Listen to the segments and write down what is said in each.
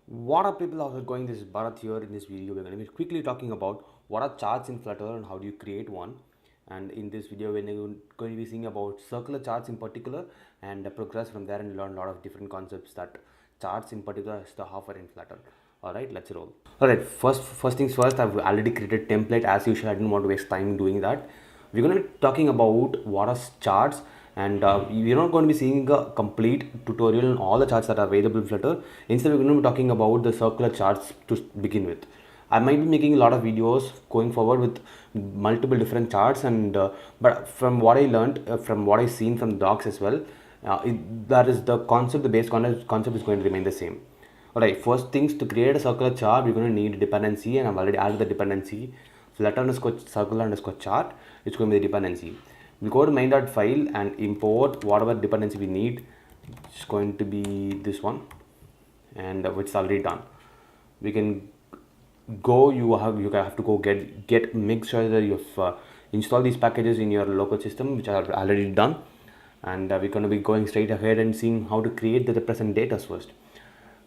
What up people, how's it going? This is Bharat here. In this video we're going to be quickly talking about what are charts in Flutter and how do you create one. And in this video we're going to be seeing about circular charts in particular and progress from there and learn a lot of different concepts that charts in particular is the offer in Flutter. Alright, let's roll. Alright, first things first, I've already created a template as usual. I didn't want to waste time doing that. We're going to be talking about what are charts, and we're not going to be seeing a complete tutorial on all the charts that are available in Flutter. Instead, we're going to be talking about the circular charts to begin with. I might be making a lot of videos going forward with multiple different charts, and but from what I learned, from what I've seen from docs as well, that is the concept. The base concept is going to remain the same. Alright, first things, to create a circular chart, we're going to need a dependency, and I've already added the dependency. Flutter underscore circular underscore chart, it's going to be the dependency. We go to main.file and import whatever dependency we need. It's going to be this one, and which is already done. We can go, you have to go get make sure that you've installed these packages in your local system, which are already done. And we're going to be going straight ahead and seeing how to create the represent data first.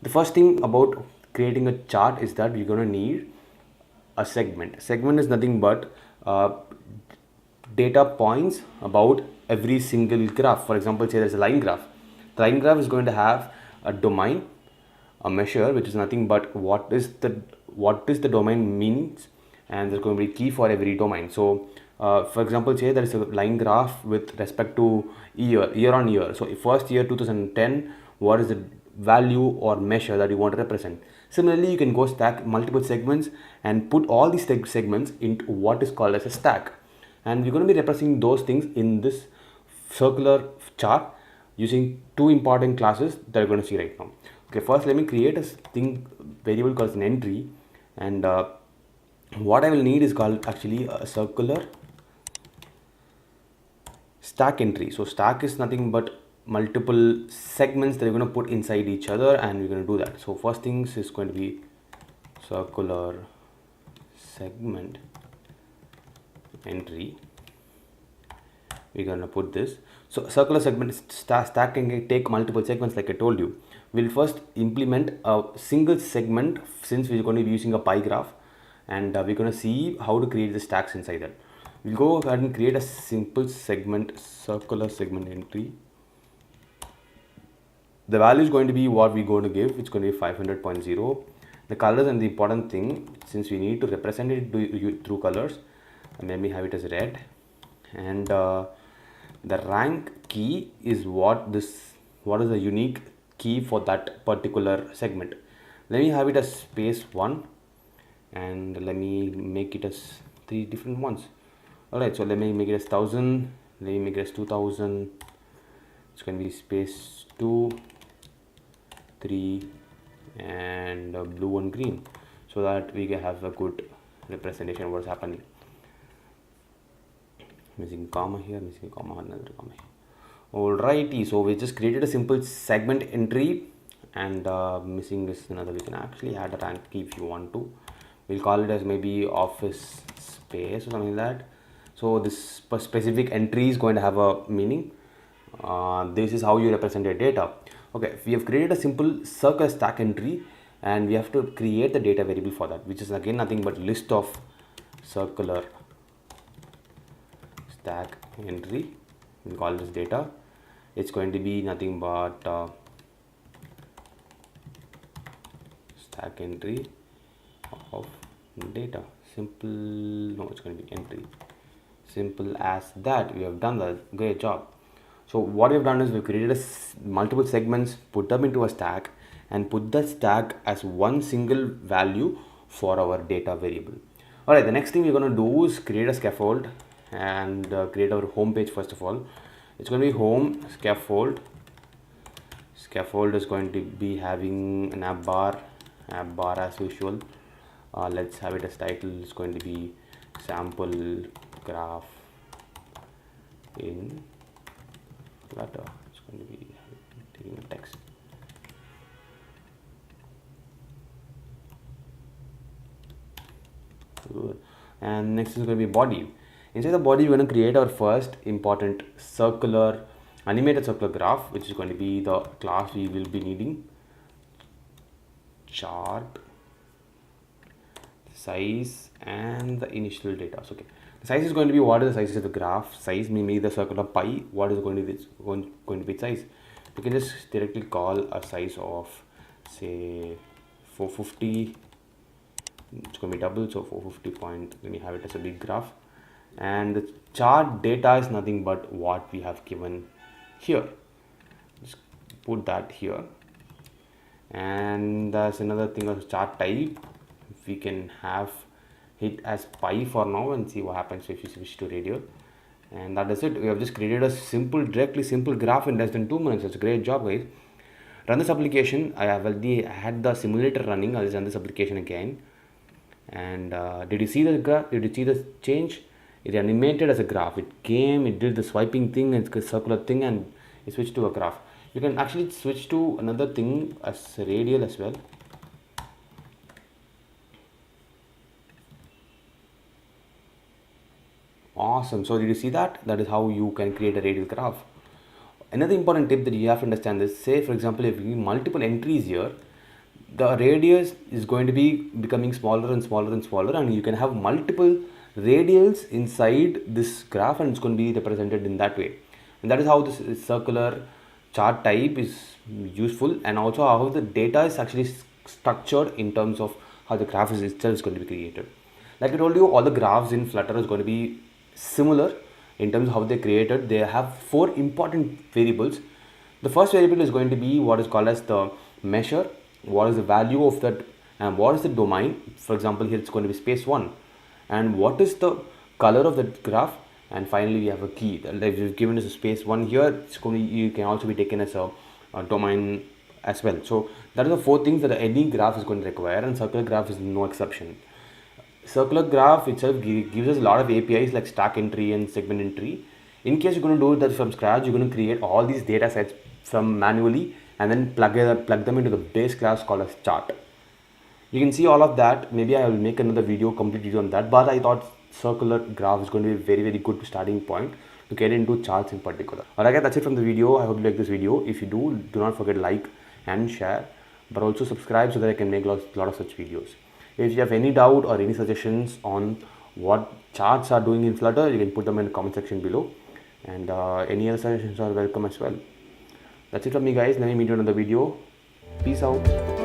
The first thing about creating a chart is that we're going to need a segment. Segment is nothing but data points about every single graph. For example, say there's a line graph. The line graph is going to have a domain, a measure, which is nothing but what is the domain means, and there's going to be key for every domain. So for example, say there is a line graph with respect to year on year. So first year 2010, what is the value or measure that you want to represent? Similarly, you can go stack multiple segments and put all these segments into what is called as a stack, and we're going to be representing those things in this circular chart using two important classes that you're going to see right now. Okay, first let me create a variable called an entry, and what I will need is called actually a circular stack entry. So stack is nothing but multiple segments that you're going to put inside each other, and we're going to do that. So first things is going to be circular segment entry. We're going to put this. So circular segment stack can take multiple segments, like I told you. We'll first implement a single segment since we're going to be using a pie graph, and we're going to see how to create the stacks inside that. We'll go ahead and create a simple segment, circular segment entry. The value is going to be what we're going to give. It's going to be 500.0. The colors, and the important thing, since we need to represent it through colors, and let me have it as red. And the rank key is what is the unique key for that particular segment. Let me have it as space 1, and let me make it as 3 different ones. Alright, so let me make it as 1000, let me make it as 2000. It's going to be space 2, 3, and blue and green, so that we can have a good representation of what's happening. Missing comma here, missing comma, another comma here. Alrighty, so we just created a simple segment entry, and missing this another. We can actually add a rank key if you want to. We'll call it as maybe office space or something like that. So this specific entry is going to have a meaning. This is how you represent your data. Okay, we have created a simple circular stack entry, and we have to create the data variable for that, which is again nothing but list of circular stack entry. We'll call this data. It's going to be nothing but stack entry of data. Simple. No, it's going to be entry. Simple as that. We have done that. Great job. So what we've done is we've created multiple segments, put them into a stack, and put that stack as one single value for our data variable. Alright, the next thing we're going to do is create a scaffold and create our home page. First of all, it's going to be home scaffold. Scaffold is going to be having an app bar as usual. Let's have it as title. It's going to be sample graph in Flutter. It's going to be taking a text. Good. And next is going to be body. Inside the body, we're going to create our first important animated circular graph, which is going to be the class we will be needing. chart size and the initial data. So, okay, the size is going to be what is the size of the graph size, maybe the circle of pi, what is going to be its size. You can just directly call a size of say 450. It's going to be double, so 450 point, let me have it as a big graph, and the chart data is nothing but what we have given here. Just put that here. And there's another thing of chart type. We can have it as pi for now and see what happens if you switch to radial. And that is it. We have just created a directly simple graph in less than 2 minutes. It's a great job, guys. Run this application. I have already had the simulator running. I'll just run this application again. And did you see the graph? Did you see the change? It animated as a graph. It came, it did the swiping thing, it's a circular thing, and it switched to a graph. You can actually switch to another thing as radial as well. Awesome. So did you see that? That is how you can create a radial graph. Another important tip that you have to understand is, say for example, if you have multiple entries here, the radius is going to be becoming smaller and smaller and smaller, and you can have multiple radials inside this graph, and it's going to be represented in that way. And that is how this circular chart type is useful, and also how the data is actually structured in terms of how the graph itself is going to be created. Like I told you, all the graphs in Flutter is going to be similar in terms of how they're created. They have 4 important variables. The first variable is going to be what is called as the measure, what is the value of that, and what is the domain. For example, here it's going to be space 1, and what is the color of the graph, and finally we have a key. If you've given us a space 1 here, it's going to, you can also be taken as a domain as well. So that are the 4 things that any graph is going to require, and circular graph is no exception. Circular graph itself gives us a lot of APIs like stack entry and segment entry. In case you're going to do that from scratch, you're going to create all these data sets from manually and then plug them into the base class called as chart. You can see all of that. Maybe I will make another video, complete video on that, but I thought circular graph is going to be a very, very good starting point to get into charts in particular. Alright guys, that's it from the video. I hope you like this video. If you do not forget to like and share, but also subscribe so that I can make lot of such videos. If you have any doubt or any suggestions on what charts are doing in Flutter, you can put them in the comment section below, and any other suggestions are welcome as well. That's it from me guys. Let me meet you in another video. Peace out.